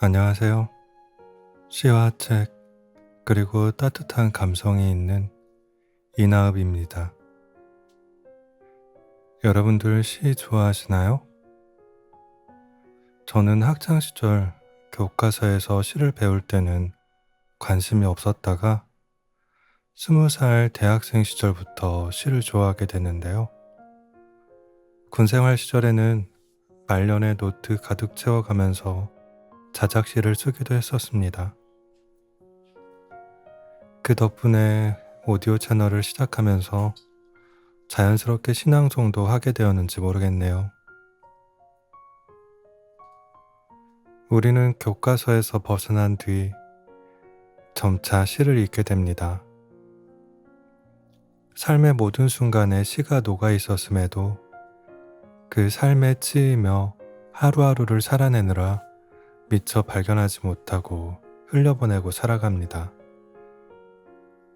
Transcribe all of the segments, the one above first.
안녕하세요. 시와 책, 그리고 따뜻한 감성이 있는 이나읍입니다. 여러분들 시 좋아하시나요? 저는 학창시절 교과서에서 시를 배울 때는 관심이 없었다가 20살 대학생 시절부터 시를 좋아하게 됐는데요. 군생활 시절에는 말년에 노트 가득 채워가면서 자작시를 쓰기도 했었습니다. 그 덕분에 오디오 채널을 시작하면서 자연스럽게 신앙송도 하게 되었는지 모르겠네요. 우리는 교과서에서 벗어난 뒤 점차 시를 읽게 됩니다. 삶의 모든 순간에 시가 녹아 있었음에도 그 삶에 치이며 하루하루를 살아내느라 미처 발견하지 못하고 흘려보내고 살아갑니다.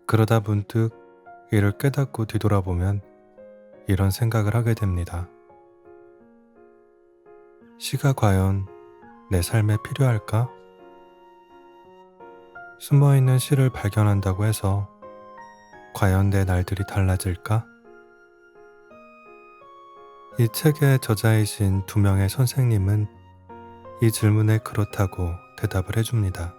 그러다 문득 이를 깨닫고 뒤돌아보면 이런 생각을 하게 됩니다. 시가 과연 내 삶에 필요할까? 숨어있는 시를 발견한다고 해서 과연 내 날들이 달라질까? 이 책의 저자이신 두 명의 선생님은 이 질문에 그렇다고 대답을 해줍니다.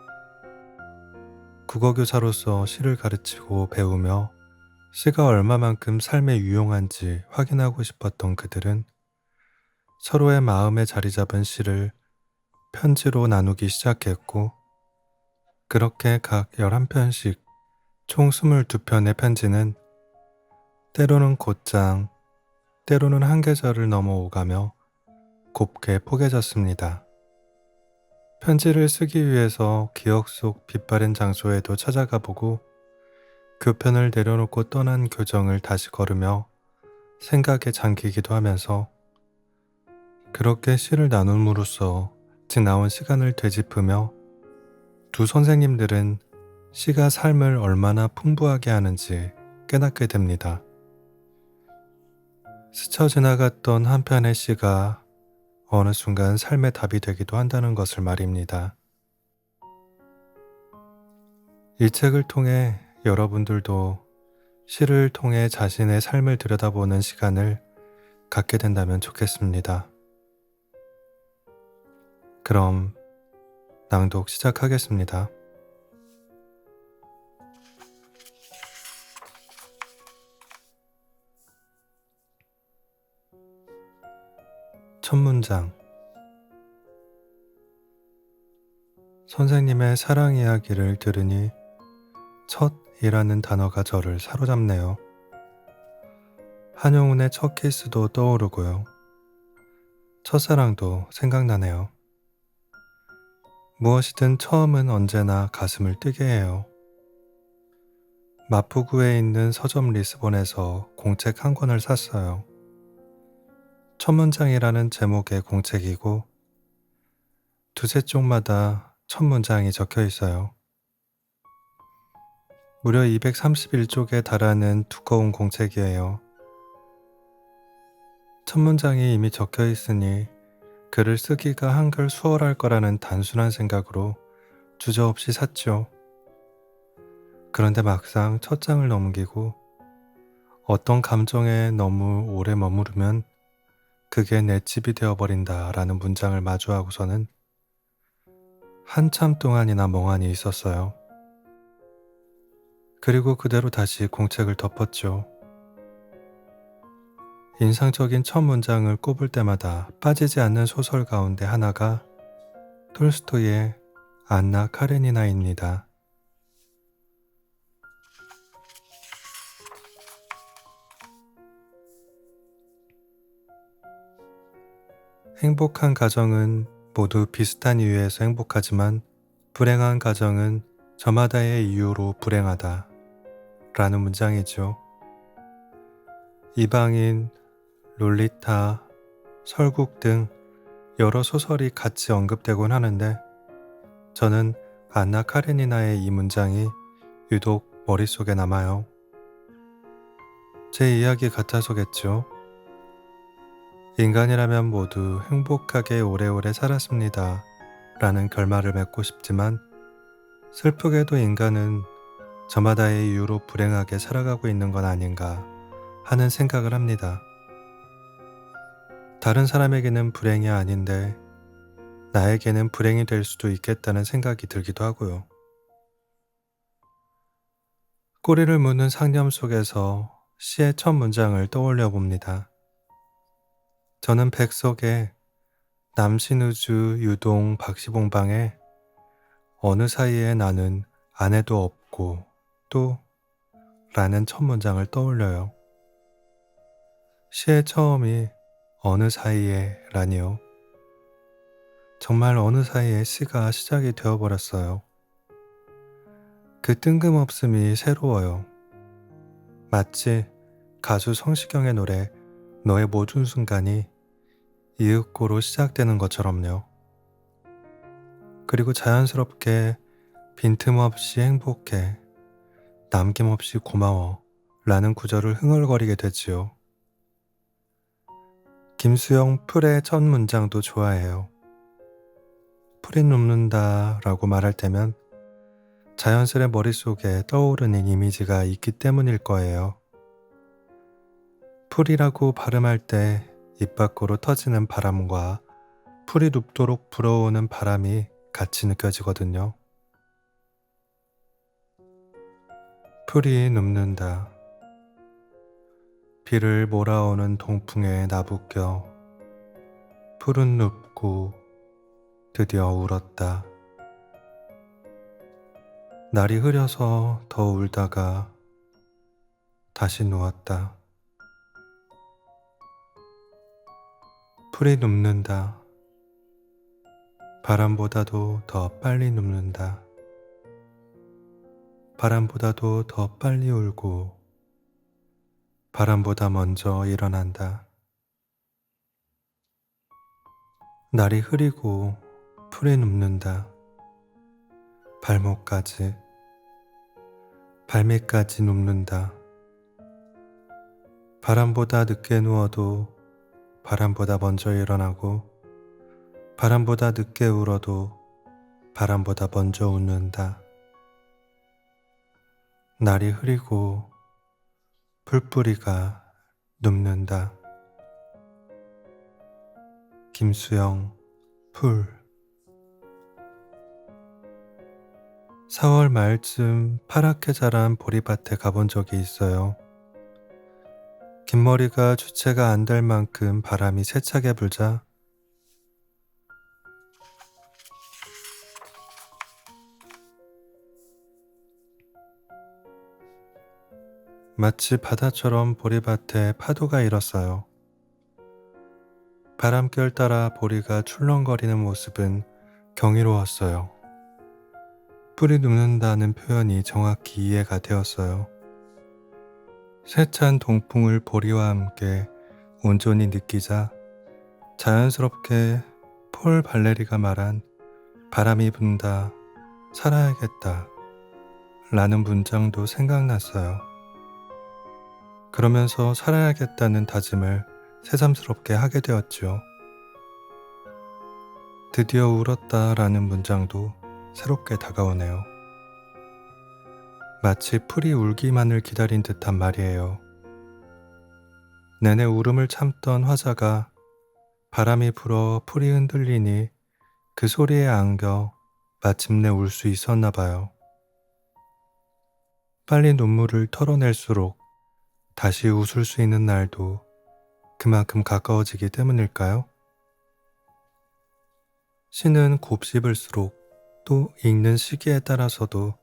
국어교사로서 시를 가르치고 배우며 시가 얼마만큼 삶에 유용한지 확인하고 싶었던 그들은 서로의 마음에 자리 잡은 시를 편지로 나누기 시작했고, 그렇게 각 11편씩 총 22편의 편지는 때로는 곧장, 때로는 한 계절을 넘어오가며 곱게 포개졌습니다. 편지를 쓰기 위해서 기억 속 빛바랜 장소에도 찾아가 보고 교편을 내려놓고 떠난 교정을 다시 걸으며 생각에 잠기기도 하면서 그렇게 시를 나눔으로써 지나온 시간을 되짚으며 두 선생님들은 시가 삶을 얼마나 풍부하게 하는지 깨닫게 됩니다. 스쳐 지나갔던 한 편의 시가 어느 순간 삶의 답이 되기도 한다는 것을 말입니다. 이 책을 통해 여러분들도 시를 통해 자신의 삶을 들여다보는 시간을 갖게 된다면 좋겠습니다. 그럼 낭독 시작하겠습니다. 첫 문장. 선생님의 사랑 이야기를 들으니 첫이라는 단어가 저를 사로잡네요. 한용운의 첫 키스도 떠오르고요. 첫사랑도 생각나네요. 무엇이든 처음은 언제나 가슴을 뜨게 해요. 마푸구에 있는 서점 리스본에서 공책 한 권을 샀어요. 첫 문장이라는 제목의 공책이고 두세 쪽마다 첫 문장이 적혀 있어요. 무려 231쪽에 달하는 두꺼운 공책이에요. 첫 문장이 이미 적혀 있으니 글을 쓰기가 한결 수월할 거라는 단순한 생각으로 주저없이 샀죠. 그런데 막상 첫 장을 넘기고 어떤 감정에 너무 오래 머무르면 그게 내 집이 되어버린다 라는 문장을 마주하고서는 한참 동안이나 멍하니 있었어요. 그리고 그대로 다시 공책을 덮었죠. 인상적인 첫 문장을 꼽을 때마다 빠지지 않는 소설 가운데 하나가 톨스토이의 안나 카레니나입니다. 행복한 가정은 모두 비슷한 이유에서 행복하지만 불행한 가정은 저마다의 이유로 불행하다 라는 문장이죠. 이방인, 롤리타, 설국 등 여러 소설이 같이 언급되곤 하는데 저는 안나 카레니나의 이 문장이 유독 머릿속에 남아요. 제 이야기 같아서겠죠. 인간이라면 모두 행복하게 오래오래 살았습니다 라는 결말을 맺고 싶지만 슬프게도 인간은 저마다의 이유로 불행하게 살아가고 있는 건 아닌가 하는 생각을 합니다. 다른 사람에게는 불행이 아닌데 나에게는 불행이 될 수도 있겠다는 생각이 들기도 하고요. 꼬리를 무는 상념 속에서 시의 첫 문장을 떠올려 봅니다. 저는 백석에 남신우주 유동 박시봉방에 어느 사이에 나는 아내도 없고 또 라는 첫 문장을 떠올려요. 시의 처음이 어느 사이에 라니요. 정말 어느 사이에 시가 시작이 되어버렸어요. 그 뜬금없음이 새로워요. 마치 가수 성시경의 노래 너의 모든 순간이 이윽고로 시작되는 것처럼요. 그리고 자연스럽게 빈틈없이 행복해, 남김없이 고마워 라는 구절을 흥얼거리게 되지요. 김수영 풀의 첫 문장도 좋아해요. 풀이 눕는다 라고 말할 때면 자연스레 머릿속에 떠오르는 이미지가 있기 때문일 거예요. 풀이라고 발음할 때 입 밖으로 터지는 바람과 풀이 눕도록 불어오는 바람이 같이 느껴지거든요. 풀이 눕는다. 비를 몰아오는 동풍에 나부껴 풀은 눕고 드디어 울었다. 날이 흐려서 더 울다가 다시 누웠다. 풀이 눕는다. 바람보다도 더 빨리 눕는다. 바람보다도 더 빨리 울고 바람보다 먼저 일어난다. 날이 흐리고 풀이 눕는다. 발목까지, 발밑까지 눕는다. 바람보다 늦게 누워도 바람보다 먼저 일어나고 바람보다 늦게 울어도 바람보다 먼저 웃는다. 날이 흐리고 풀뿌리가 눕는다. 김수영 풀 4월 말쯤 파랗게 자란 보리밭에 가본 적이 있어요. 긴 머리가 주체가 안 될 만큼 바람이 세차게 불자 마치 바다처럼 보리밭에 파도가 일었어요. 바람결 따라 보리가 출렁거리는 모습은 경이로웠어요. 풀이 눕는다는 표현이 정확히 이해가 되었어요. 세찬 동풍을 보리와 함께 온전히 느끼자 자연스럽게 폴 발레리가 말한 바람이 분다, 살아야겠다 라는 문장도 생각났어요. 그러면서 살아야겠다는 다짐을 새삼스럽게 하게 되었죠. 드디어 울었다 라는 문장도 새롭게 다가오네요. 마치 풀이 울기만을 기다린 듯한 말이에요. 내내 울음을 참던 화자가 바람이 불어 풀이 흔들리니 그 소리에 안겨 마침내 울 수 있었나 봐요. 빨리 눈물을 털어낼수록 다시 웃을 수 있는 날도 그만큼 가까워지기 때문일까요? 시는 곱씹을수록 또 읽는 시기에 따라서도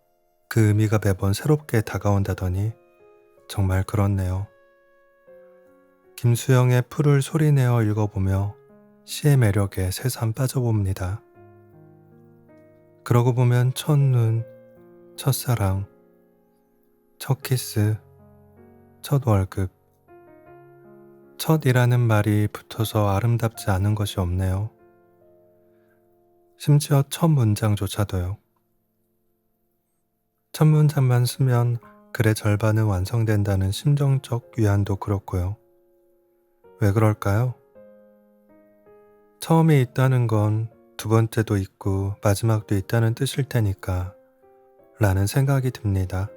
그 의미가 매번 새롭게 다가온다더니 정말 그렇네요. 김수영의 풀을 소리내어 읽어보며 시의 매력에 새삼 빠져봅니다. 그러고 보면 첫눈, 첫사랑, 첫 키스, 첫 월급, 첫이라는 말이 붙어서 아름답지 않은 것이 없네요. 심지어 첫 문장조차도요. 첫 문장만 쓰면 글의 절반은 완성된다는 심정적 위안도 그렇고요. 왜 그럴까요? 처음이 있다는 건 두 번째도 있고 마지막도 있다는 뜻일 테니까 라는 생각이 듭니다.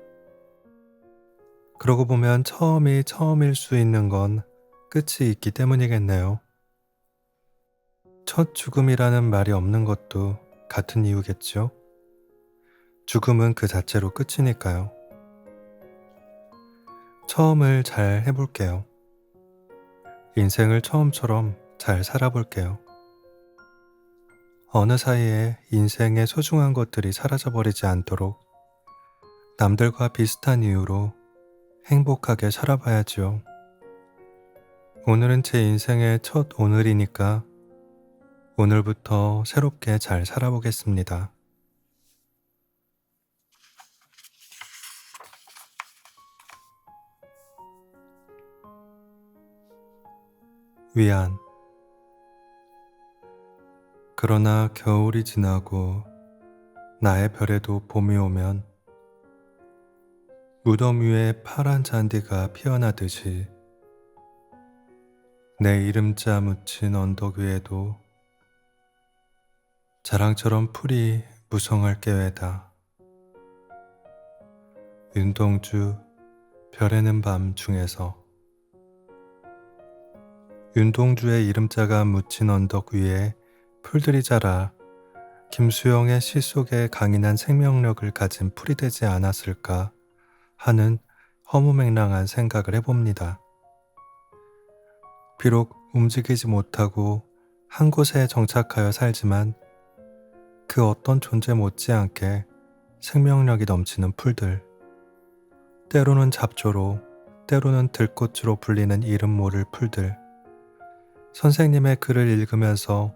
그러고 보면 처음이 처음일 수 있는 건 끝이 있기 때문이겠네요. 첫 죽음이라는 말이 없는 것도 같은 이유겠죠. 죽음은 그 자체로 끝이니까요. 처음을 잘 해볼게요. 인생을 처음처럼 잘 살아볼게요. 어느 사이에 인생의 소중한 것들이 사라져버리지 않도록 남들과 비슷한 이유로 행복하게 살아봐야죠. 오늘은 제 인생의 첫 오늘이니까 오늘부터 새롭게 잘 살아보겠습니다. 위안. 그러나 겨울이 지나고 나의 별에도 봄이 오면 무덤 위에 파란 잔디가 피어나듯이 내 이름자 묻힌 언덕 위에도 자랑처럼 풀이 무성할 계획다. 윤동주 별에는 밤 중에서 윤동주의 이름자가 묻힌 언덕 위에 풀들이 자라 김수영의 시 속에 강인한 생명력을 가진 풀이 되지 않았을까 하는 허무맹랑한 생각을 해봅니다. 비록 움직이지 못하고 한 곳에 정착하여 살지만 그 어떤 존재 못지않게 생명력이 넘치는 풀들, 때로는 잡초로, 때로는 들꽃으로 불리는 이름 모를 풀들, 선생님의 글을 읽으면서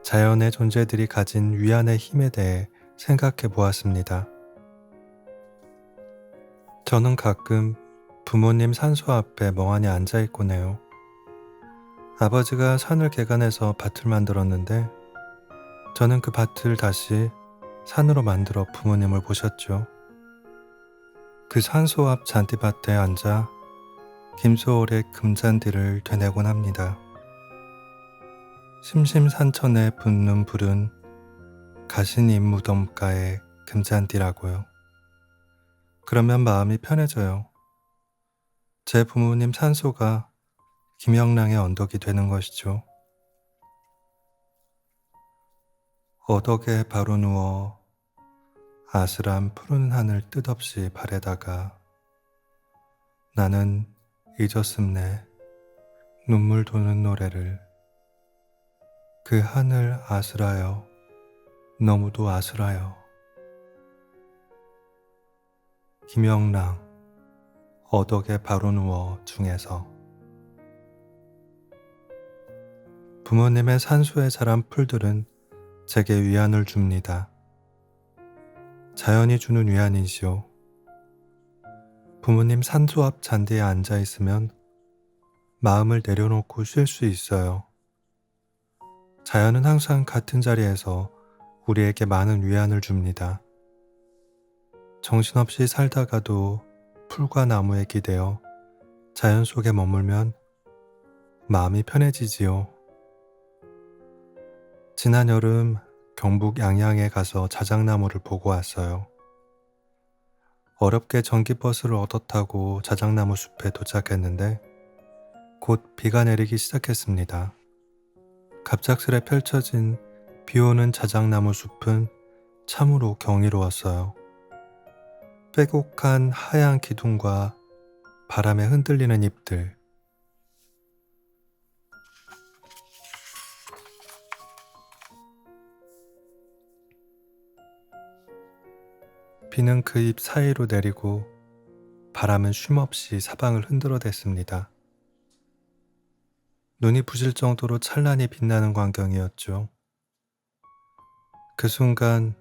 자연의 존재들이 가진 위안의 힘에 대해 생각해 보았습니다. 저는 가끔 부모님 산소 앞에 멍하니 앉아 있곤 해요. 아버지가 산을 개간해서 밭을 만들었는데 저는 그 밭을 다시 산으로 만들어 부모님을 모셨죠. 그 산소 앞 잔디밭에 앉아 김소월의 금잔디를 되뇌곤 합니다. 심심산천에 붙는 불은 가신 잎무덤가의 금잔디라고요. 그러면 마음이 편해져요. 제 부모님 산소가 김영랑의 언덕이 되는 것이죠. 어덕에 바로 누워 아슬한 푸른 하늘 뜻없이 바래다가 나는 잊었음네 눈물 도는 노래를 그 하늘 아슬하여 너무도 아슬하여. 김영랑 어덕에 바로 누워 중에서. 부모님의 산소에 자란 풀들은 제게 위안을 줍니다. 자연이 주는 위안이지요. 부모님 산소 앞 잔디에 앉아 있으면 마음을 내려놓고 쉴 수 있어요. 자연은 항상 같은 자리에서 우리에게 많은 위안을 줍니다. 정신없이 살다가도 풀과 나무에 기대어 자연 속에 머물면 마음이 편해지지요. 지난 여름 경북 양양에 가서 자작나무를 보고 왔어요. 어렵게 전기버스를 얻어 타고 자작나무 숲에 도착했는데 곧 비가 내리기 시작했습니다. 갑작스레 펼쳐진 비오는 자작나무 숲은 참으로 경이로웠어요. 빼곡한 하얀 기둥과 바람에 흔들리는 잎들, 비는 그 잎 사이로 내리고 바람은 쉼없이 사방을 흔들어댔습니다. 눈이 부실 정도로 찬란히 빛나는 광경이었죠. 그 순간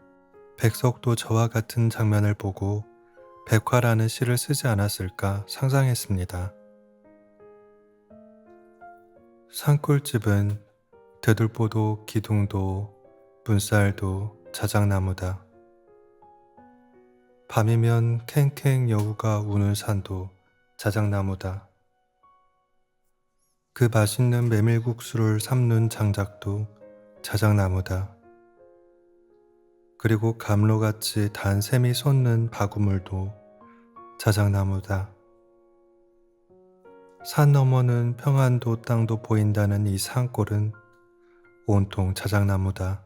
백석도 저와 같은 장면을 보고 백화라는 시를 쓰지 않았을까 상상했습니다. 산골집은 대들보도 기둥도 문쌀도 자작나무다. 밤이면 캥캥 여우가 우는 산도 자작나무다. 그 맛있는 메밀국수를 삶는 장작도 자작나무다. 그리고 감로같이 단 샘이 솟는 바구물도 자작나무다. 산 너머는 평안도 땅도 보인다는 이 산골은 온통 자작나무다.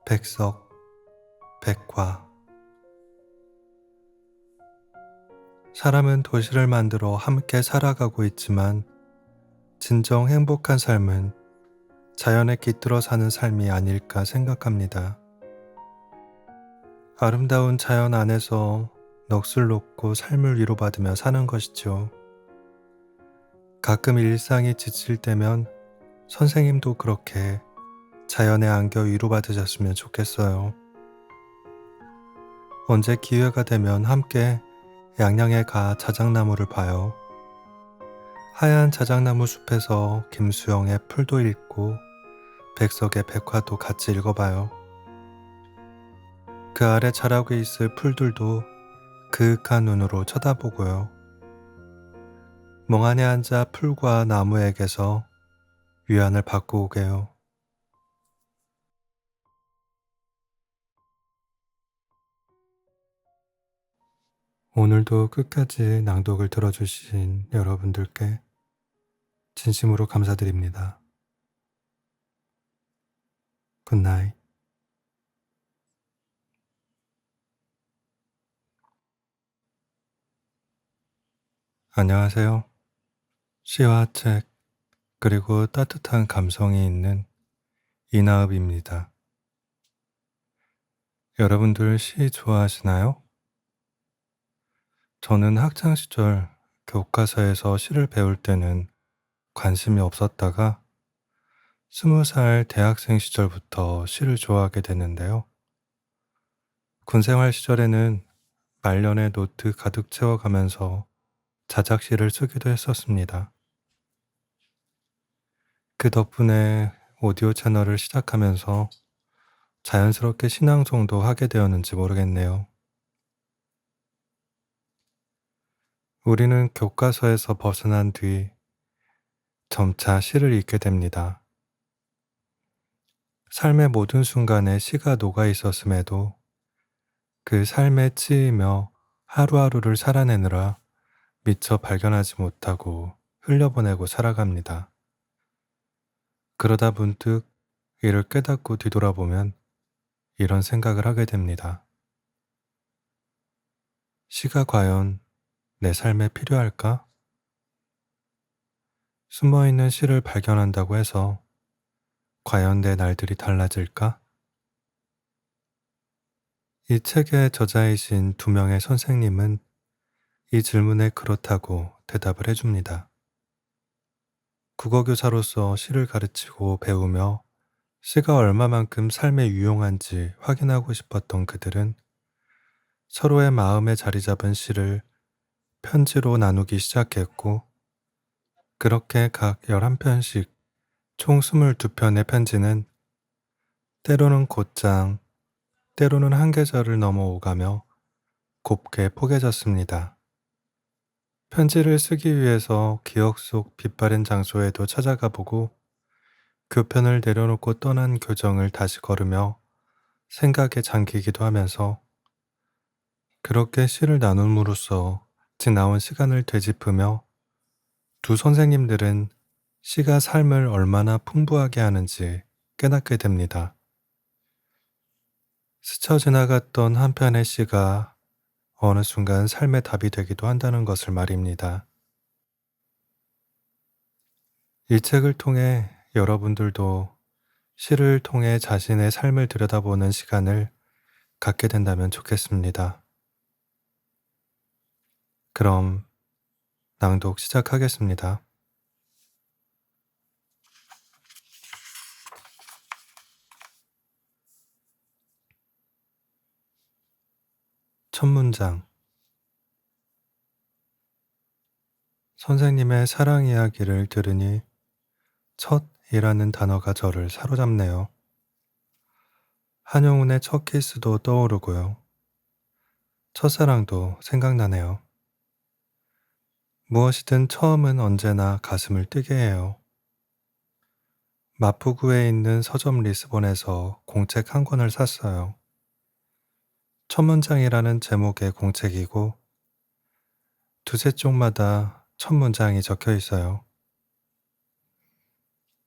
백석, 백화. 사람은 도시를 만들어 함께 살아가고 있지만 진정 행복한 삶은 자연에 깃들어 사는 삶이 아닐까 생각합니다. 아름다운 자연 안에서 넋을 놓고 삶을 위로받으며 사는 것이죠. 가끔 일상이 지칠 때면 선생님도 그렇게 자연에 안겨 위로받으셨으면 좋겠어요. 언제 기회가 되면 함께 양양에 가 자작나무를 봐요. 하얀 자작나무 숲에서 김수영의 풀도 읽고 백석의 백화도 같이 읽어봐요. 그 아래 자라고 있을 풀들도 그윽한 눈으로 쳐다보고요. 멍하니 앉아 풀과 나무에게서 위안을 받고 오게요. 오늘도 끝까지 낭독을 들어주신 여러분들께 진심으로 감사드립니다. 굿나잇. 안녕하세요. 시와 책, 그리고 따뜻한 감성이 있는 이나읍입니다. 여러분들 시 좋아하시나요? 저는 학창시절 교과서에서 시를 배울 때는 관심이 없었다가 20살 대학생 시절부터 시를 좋아하게 됐는데요. 군생활 시절에는 말년에 노트 가득 채워가면서 자작시를 쓰기도 했었습니다. 그 덕분에 오디오 채널을 시작하면서 자연스럽게 신앙송도 하게 되었는지 모르겠네요. 우리는 교과서에서 벗어난 뒤 점차 시를 읽게 됩니다. 삶의 모든 순간에 시가 녹아 있었음에도 그 삶에 치이며 하루하루를 살아내느라 미처 발견하지 못하고 흘려보내고 살아갑니다. 그러다 문득 이를 깨닫고 뒤돌아보면 이런 생각을 하게 됩니다. 시가 과연 내 삶에 필요할까? 숨어있는 시를 발견한다고 해서 과연 내 날들이 달라질까? 이 책의 저자이신 두 명의 선생님은 이 질문에 그렇다고 대답을 해줍니다. 국어교사로서 시를 가르치고 배우며 시가 얼마만큼 삶에 유용한지 확인하고 싶었던 그들은 서로의 마음에 자리 잡은 시를 편지로 나누기 시작했고, 그렇게 각 11편씩 총 22편의 편지는 때로는 곧장, 때로는 한 계절을 넘어오가며 곱게 포개졌습니다. 편지를 쓰기 위해서 기억 속 빛바랜 장소에도 찾아가 보고 교편을 내려놓고 떠난 교정을 다시 걸으며 생각에 잠기기도 하면서 그렇게 시를 나눔으로써 지나온 시간을 되짚으며 두 선생님들은 시가 삶을 얼마나 풍부하게 하는지 깨닫게 됩니다. 스쳐 지나갔던 한 편의 시가 어느 순간 삶의 답이 되기도 한다는 것을 말입니다. 이 책을 통해 여러분들도 시를 통해 자신의 삶을 들여다보는 시간을 갖게 된다면 좋겠습니다. 그럼 낭독 시작하겠습니다. 첫 문장. 선생님의 사랑 이야기를 들으니 첫이라는 단어가 저를 사로잡네요. 한용운의 첫 키스도 떠오르고요. 첫사랑도 생각나네요. 무엇이든 처음은 언제나 가슴을 뛰게 해요. 마푸구에 있는 서점 리스본에서 공책 한 권을 샀어요. 첫 문장이라는 제목의 공책이고 두세 쪽마다 첫 문장이 적혀 있어요.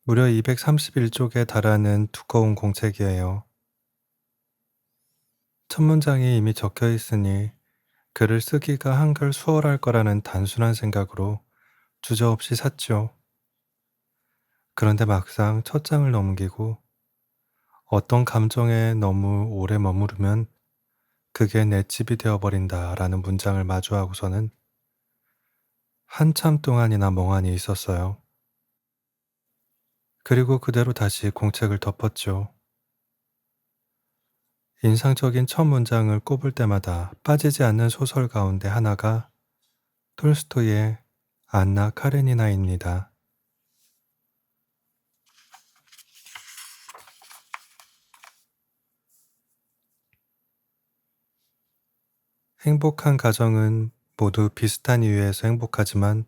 무려 231쪽에 달하는 두꺼운 공책이에요. 첫 문장이 이미 적혀 있으니 글을 쓰기가 한결 수월할 거라는 단순한 생각으로 주저없이 샀죠. 그런데 막상 첫 장을 넘기고 어떤 감정에 너무 오래 머무르면 그게 내 집이 되어버린다라는 문장을 마주하고서는 한참 동안이나 멍하니 있었어요. 그리고 그대로 다시 공책을 덮었죠. 인상적인 첫 문장을 꼽을 때마다 빠지지 않는 소설 가운데 하나가 톨스토이의 안나 카레니나입니다. 행복한 가정은 모두 비슷한 이유에서 행복하지만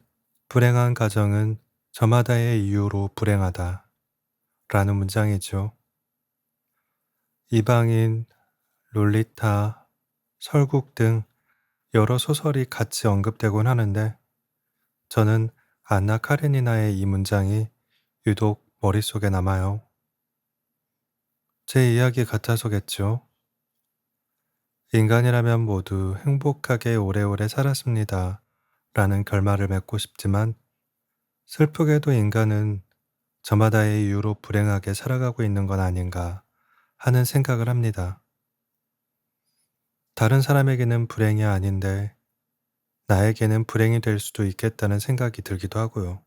불행한 가정은 저마다의 이유로 불행하다 라는 문장이죠. 이방인, 롤리타, 설국 등 여러 소설이 같이 언급되곤 하는데 저는 안나 카레니나의 이 문장이 유독 머릿속에 남아요. 제 이야기 같아서겠죠. 인간이라면 모두 행복하게 오래오래 살았습니다. 라는 결말을 맺고 싶지만 슬프게도 인간은 저마다의 이유로 불행하게 살아가고 있는 건 아닌가 하는 생각을 합니다. 다른 사람에게는 불행이 아닌데 나에게는 불행이 될 수도 있겠다는 생각이 들기도 하고요.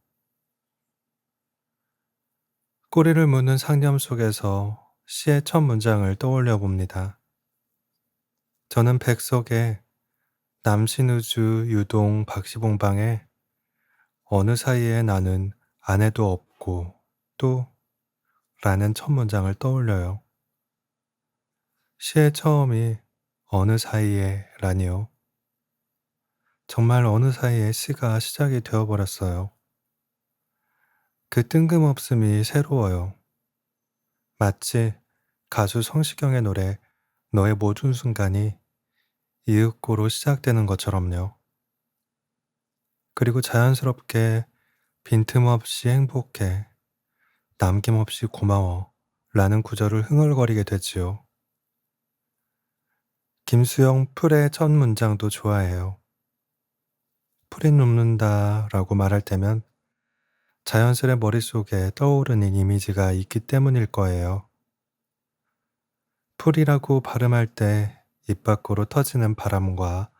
꼬리를 무는 상념 속에서 시의 첫 문장을 떠올려 봅니다. 저는 백석에 남신우주 유동 박시봉방에 어느 사이에 나는 아내도 없고 또 라는 첫 문장을 떠올려요. 시의 처음이 어느 사이에 라니요. 정말 어느 사이에 시가 시작이 되어버렸어요. 그 뜬금없음이 새로워요. 마치 가수 성시경의 노래 너의 모든 순간이 이윽고로 시작되는 것처럼요. 그리고 자연스럽게 빈틈없이 행복해, 남김없이 고마워 라는 구절을 흥얼거리게 되지요. 김수영 풀의 첫 문장도 좋아해요. 풀이 눕는다 라고 말할 때면 자연스레 머릿속에 떠오르는 이미지가 있기 때문일 거예요. 풀이라고 발음할 때 입 밖으로 터지는 바람과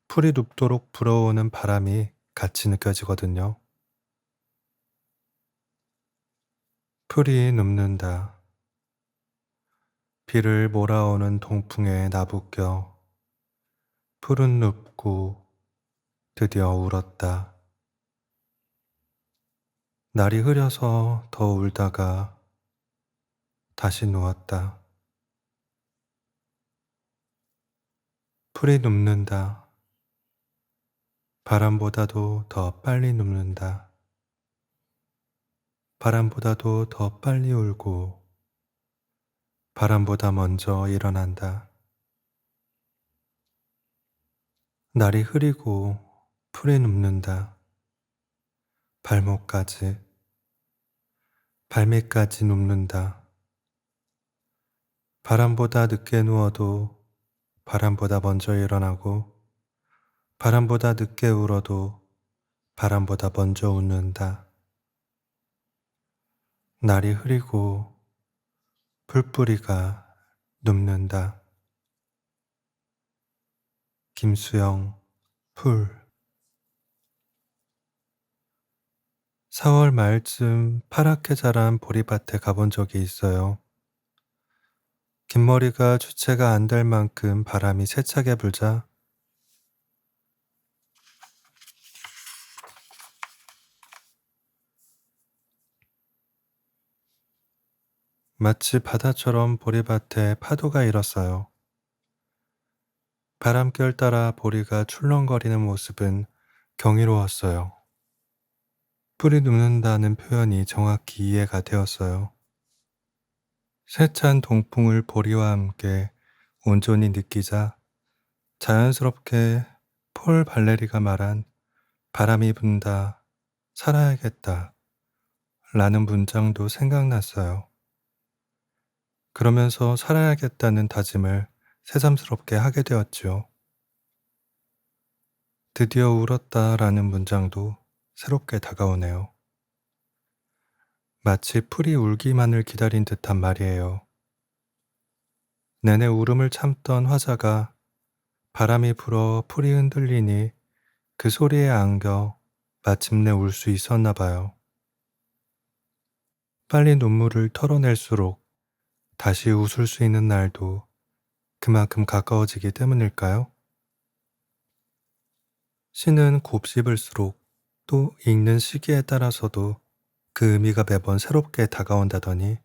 풀이 눕도록 불어오는 바람이 같이 느껴지거든요. 풀이 눕는다. 비를 몰아오는 동풍에 나부껴 풀은 눕고 드디어 울었다. 날이 흐려서 더 울다가 다시 누웠다. 풀이 눕는다. 바람보다도 더 빨리 눕는다. 바람보다도 더 빨리 울고 바람보다 먼저 일어난다. 날이 흐리고 풀이 눕는다. 발목까지, 발밑까지 눕는다. 바람보다 늦게 누워도 바람보다 먼저 일어나고 바람보다 늦게 울어도 바람보다 먼저 웃는다. 날이 흐리고 풀뿌리가 눕는다. 김수영, 풀. 4월 말쯤 파랗게 자란 보리밭에 가본 적이 있어요. 긴 머리가 주체가 안 될 만큼 바람이 세차게 불자 마치 바다처럼 보리밭에 파도가 일었어요. 바람결 따라 보리가 출렁거리는 모습은 경이로웠어요. 풀이 눕는다는 표현이 정확히 이해가 되었어요. 세찬 동풍을 보리와 함께 온전히 느끼자 자연스럽게 폴 발레리가 말한 바람이 분다, 살아야겠다 라는 문장도 생각났어요. 그러면서 살아야겠다는 다짐을 새삼스럽게 하게 되었죠. 드디어 울었다라는 문장도 새롭게 다가오네요. 마치 풀이 울기만을 기다린 듯한 말이에요. 내내 울음을 참던 화자가 바람이 불어 풀이 흔들리니 그 소리에 안겨 마침내 울 수 있었나 봐요. 빨리 눈물을 털어낼수록 다시 웃을 수 있는 날도 그만큼 가까워지기 때문일까요? 시는 곱씹을수록 또 읽는 시기에 따라서도 그 의미가 매번 새롭게 다가온다더니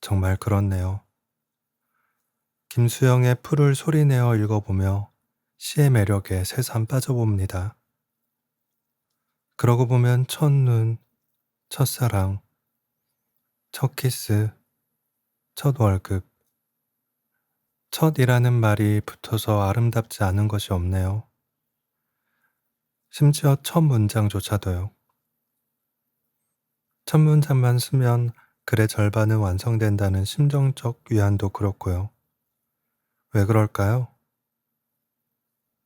정말 그렇네요. 김수영의 풀을 소리내어 읽어보며 시의 매력에 새삼 빠져봅니다. 그러고 보면 첫눈, 첫사랑, 첫 키스, 첫 월급, 첫이라는 말이 붙어서 아름답지 않은 것이 없네요. 심지어 첫 문장조차도요. 첫 문장만 쓰면 글의 절반은 완성된다는 심정적 위안도 그렇고요. 왜 그럴까요?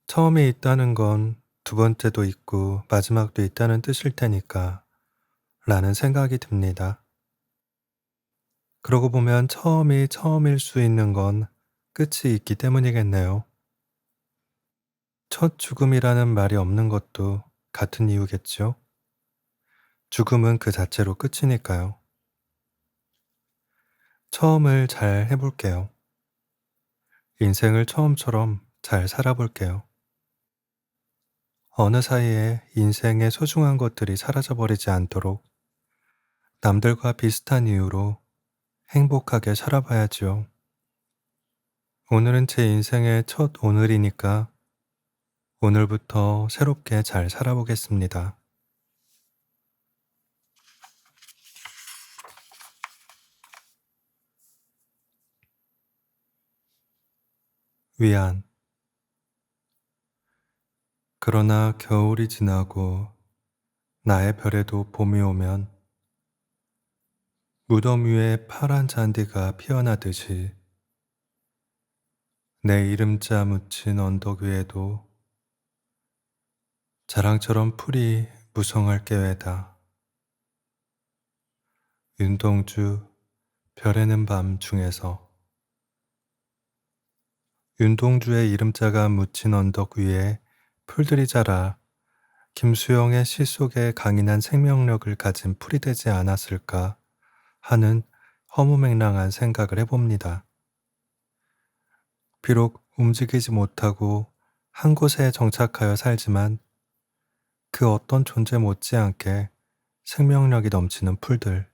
처음이 있다는 건 두 번째도 있고 마지막도 있다는 뜻일 테니까 라는 생각이 듭니다. 그러고 보면 처음이 처음일 수 있는 건 끝이 있기 때문이겠네요. 첫 죽음이라는 말이 없는 것도 같은 이유겠죠. 죽음은 그 자체로 끝이니까요. 처음을 잘 해볼게요. 인생을 처음처럼 잘 살아볼게요. 어느 사이에 인생의 소중한 것들이 사라져버리지 않도록 남들과 비슷한 이유로 행복하게 살아봐야지요. 오늘은 제 인생의 첫 오늘이니까 오늘부터 새롭게 잘 살아보겠습니다. 위안. 그러나 겨울이 지나고 나의 별에도 봄이 오면 무덤 위에 파란 잔디가 피어나듯이 내 이름자 묻힌 언덕 위에도 자랑처럼 풀이 무성할 계획다. 윤동주 별에는 밤 중에서 윤동주의 이름자가 묻힌 언덕 위에 풀들이 자라 김수영의 시 속에 강인한 생명력을 가진 풀이 되지 않았을까 하는 허무맹랑한 생각을 해봅니다. 비록 움직이지 못하고 한 곳에 정착하여 살지만 그 어떤 존재 못지않게 생명력이 넘치는 풀들,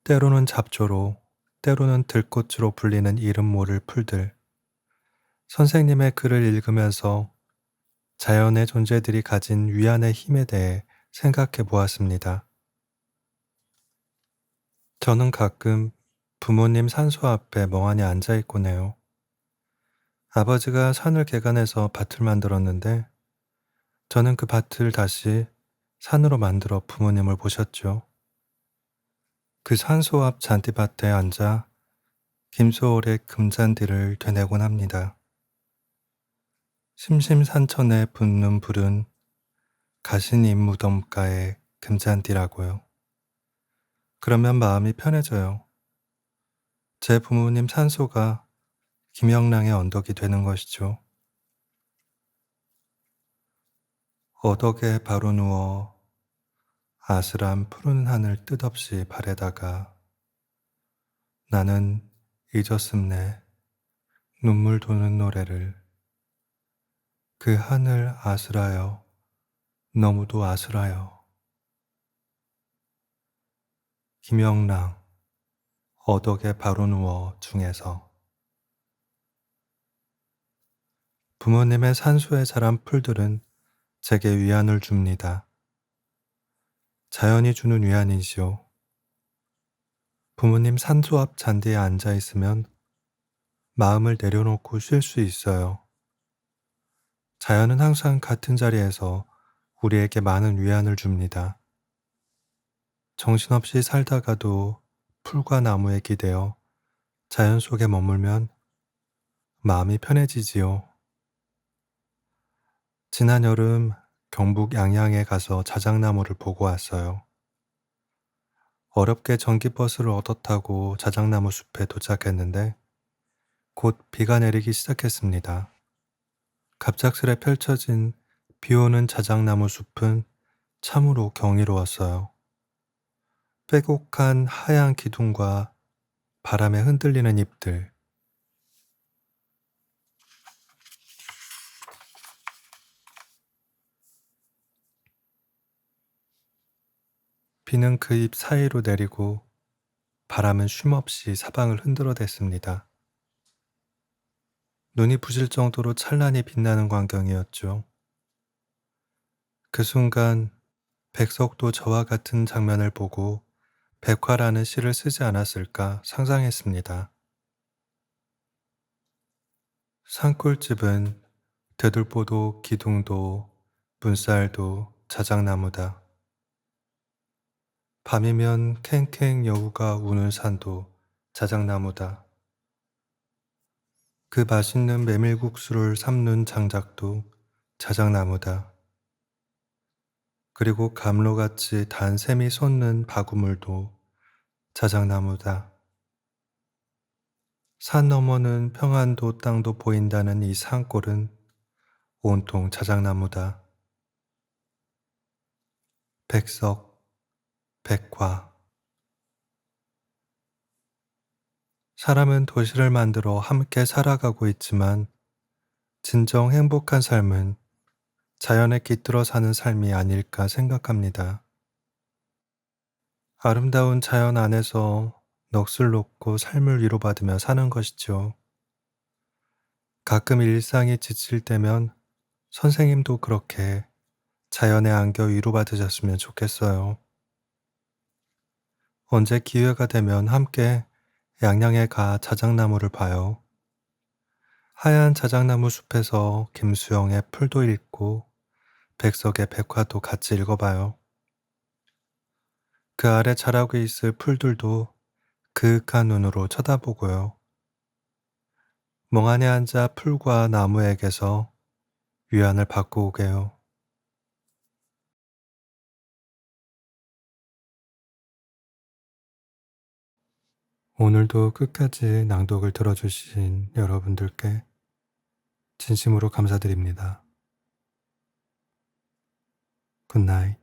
때로는 잡초로, 때로는 들꽃으로 불리는 이름 모를 풀들, 선생님의 글을 읽으면서 자연의 존재들이 가진 위안의 힘에 대해 생각해 보았습니다. 저는 가끔 부모님 산소 앞에 멍하니 앉아 있곤 해요. 아버지가 산을 개간해서 밭을 만들었는데 저는 그 밭을 다시 산으로 만들어 부모님을 모셨죠. 그 산소 앞 잔디밭에 앉아 김소월의 금잔디를 되뇌곤 합니다. 심심산천에 붙는 불은 가신 잎무덤가의 금잔디라고요. 그러면 마음이 편해져요. 제 부모님 산소가 김영랑의 언덕이 되는 것이죠. 어덕에 바로 누워 아슬한 푸른 하늘 뜻없이 바래다가 나는 잊었음네 눈물 도는 노래를 그 하늘 아슬하여 너무도 아슬하여 김영랑 어덕에 바로 누워 중에서 부모님의 산소에 자란 풀들은 제게 위안을 줍니다. 자연이 주는 위안이지요. 부모님 산소 앞 잔디에 앉아 있으면 마음을 내려놓고 쉴 수 있어요. 자연은 항상 같은 자리에서 우리에게 많은 위안을 줍니다. 정신없이 살다가도 풀과 나무에 기대어 자연 속에 머물면 마음이 편해지지요. 지난 여름 경북 양양에 가서 자작나무를 보고 왔어요. 어렵게 전기버스를 얻어 타고 자작나무 숲에 도착했는데 곧 비가 내리기 시작했습니다. 갑작스레 펼쳐진 비 오는 자작나무 숲은 참으로 경이로웠어요. 빼곡한 하얀 기둥과 바람에 흔들리는 잎들, 비는 그 잎 사이로 내리고 바람은 쉼없이 사방을 흔들어댔습니다. 눈이 부실 정도로 찬란히 빛나는 광경이었죠. 그 순간 백석도 저와 같은 장면을 보고 백화라는 시를 쓰지 않았을까 상상했습니다. 산골집은 대들보도 기둥도 문쌀도 자작나무다. 밤이면 캥캥 여우가 우는 산도 자작나무다. 그 맛있는 메밀국수를 삶는 장작도 자작나무다. 그리고 감로같이 단 샘이 솟는 바구물도 자작나무다. 산 너머는 평안도 땅도 보인다는 이 산골은 온통 자작나무다. 백석, 백화. 사람은 도시를 만들어 함께 살아가고 있지만 진정 행복한 삶은 자연에 깃들어 사는 삶이 아닐까 생각합니다. 아름다운 자연 안에서 넋을 놓고 삶을 위로받으며 사는 것이죠. 가끔 일상이 지칠 때면 선생님도 그렇게 자연에 안겨 위로받으셨으면 좋겠어요. 언제 기회가 되면 함께 양양에 가 자작나무를 봐요. 하얀 자작나무 숲에서 김수영의 풀도 읽고 백석의 백화도 같이 읽어봐요. 그 아래 자라고 있을 풀들도 그윽한 눈으로 쳐다보고요. 멍하니 앉아 풀과 나무에게서 위안을 받고 오게요. 오늘도 끝까지 낭독을 들어주신 여러분들께 진심으로 감사드립니다. 굿나잇.